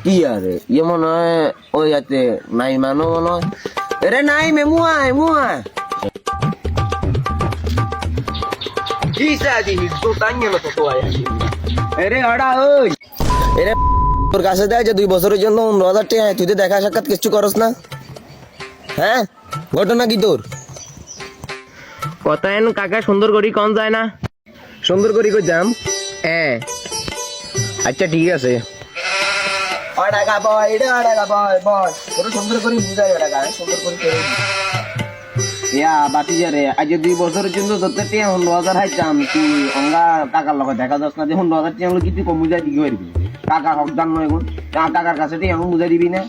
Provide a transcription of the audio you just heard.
কি আরে ইয়ে মনে হয় ওই যাতে নাই মানো মনে হয় এরে নাই মুয়া কি সাজি তো তাঙ্গে না তো আয় এরে আড়া ওই এরে তোর কাছে দেয় যে 2 বছরের জন্য 15,000 টাকা তুই তো দেখা সাক্ষাৎ কিছু করস না হ্যাঁ ঘটনা কি তোর কথা এন কাকা সুন্দর করি কন যায় না সুন্দর করি কই যাম হ্যাঁ আচ্ছা ঠিক আছে টাকা বয় এটা টাকা বয় বয় তোর সুন্দর করে বুঝাই টাকা সুন্দর করে করে ইয়া বাতি যারে আজ 2 বছরের জন্য ধরতে 15,000 হাইতাম তুই অঙ্গা টাকার লগে দেখা যাস না যে 15,000 টাকা হলো কি তুই কম বুঝাই দিবি কাকা হকদার নয় এখন কাকার কাছে তুই এখন বুঝাই দিবি না